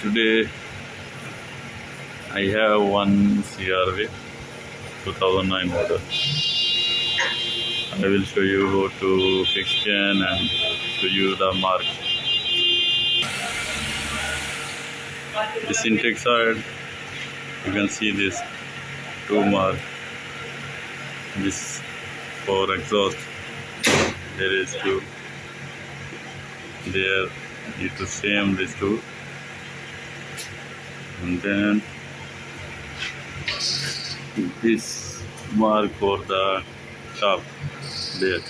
Today I have one CRV 2009 model. I will show you how to fix chain and show you the mark. This intake side, you can see this two mark. This for exhaust, there is two. There need to same these two, and then this mark for the top there.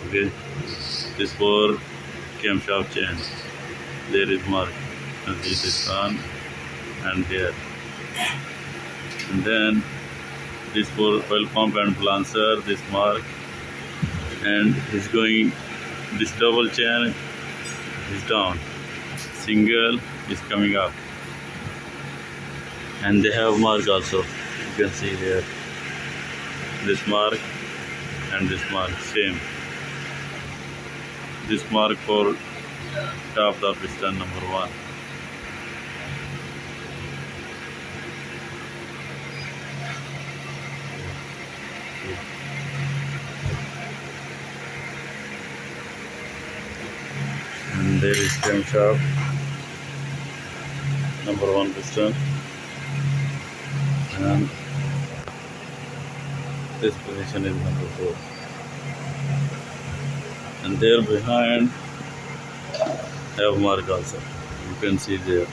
Okay, this for camshaft chain. There is mark, and this is on and here, and then this for oil pump and balancer. This mark, and is going. This double chain is down, single is coming up, and they have mark also. You can see here this mark and this mark same. This mark for top the piston number 1. And there is camshaft number 1 piston, and this position is number 4, and there behind have mark also. You can see there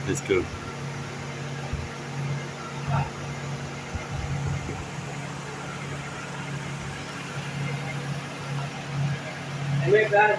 this tube. Ini kan